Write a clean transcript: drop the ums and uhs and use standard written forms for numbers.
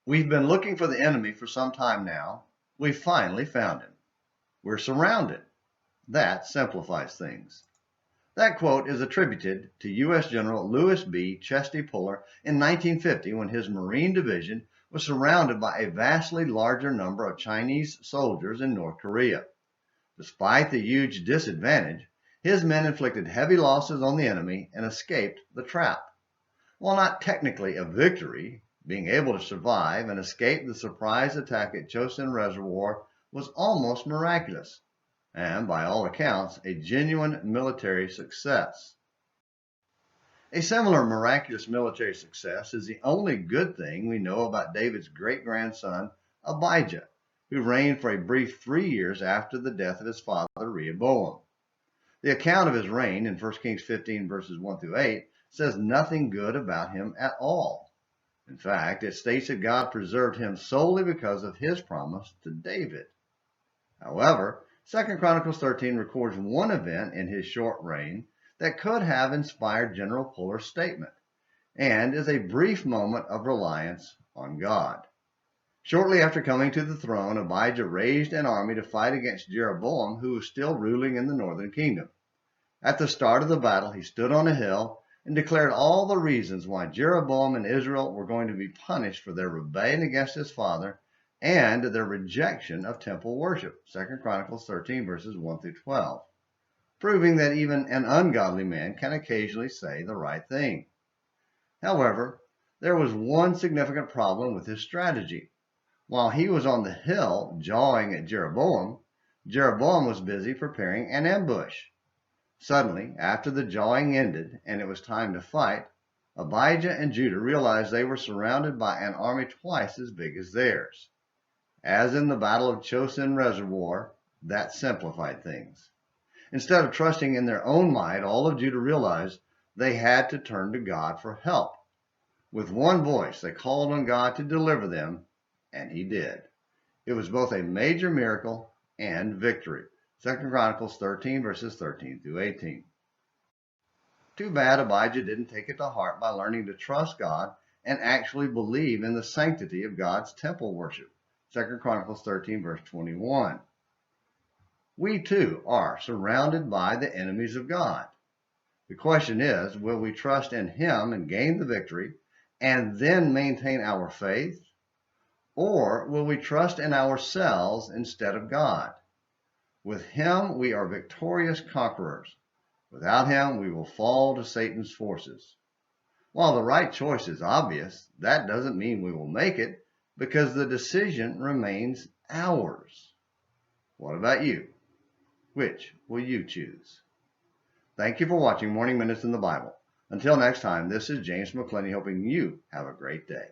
We've been looking for the enemy for some time now. We finally found him. We're surrounded. That simplifies things. That quote is attributed to U.S. General Lewis B. Chesty Puller in 1950 when his Marine Division was surrounded by a vastly larger number of Chinese soldiers in North Korea. Despite the huge disadvantage, his men inflicted heavy losses on the enemy and escaped the trap. While not technically a victory, being able to survive and escape the surprise attack at Chosin Reservoir was almost miraculous, and by all accounts, a genuine military success. A similar miraculous military success is the only good thing we know about David's great-grandson, Abijah, who reigned for a brief 3 years after the death of his father, Rehoboam. The account of his reign in 1 Kings 15 verses 1 through 8 says nothing good about him at all. In fact, it states that God preserved him solely because of his promise to David. However, 2 Chronicles 13 records one event in his short reign that could have inspired General Puller's statement, and is a brief moment of reliance on God. Shortly after coming to the throne, Abijah raised an army to fight against Jeroboam, who was still ruling in the northern kingdom. At the start of the battle, he stood on a hill and declared all the reasons why Jeroboam and Israel were going to be punished for their rebellion against his father and their rejection of temple worship, 2 Chronicles 13 verses 1 through 12, proving that even an ungodly man can occasionally say the right thing. However, there was one significant problem with his strategy. While he was on the hill jawing at Jeroboam, Jeroboam was busy preparing an ambush. Suddenly, after the jawing ended and it was time to fight, Abijah and Judah realized they were surrounded by an army twice as big as theirs. As in the Battle of Chosin Reservoir, that simplified things. Instead of trusting in their own might, all of Judah realized they had to turn to God for help. With one voice, they called on God to deliver them, and he did. It was both a major miracle and victory. 2 Chronicles 13 verses 13 through 18. Too bad Abijah didn't take it to heart by learning to trust God and actually believe in the sanctity of God's temple worship. 2 Chronicles 13 verse 21. We too are surrounded by the enemies of God. The question is, will we trust in him and gain the victory and then maintain our faith? Or will we trust in ourselves instead of God? With him, we are victorious conquerors. Without him, we will fall to Satan's forces. While the right choice is obvious, that doesn't mean we will make it, because the decision remains ours. What about you? Which will you choose? Thank you for watching Morning Minutes in the Bible. Until next time, this is James McClenny hoping you have a great day.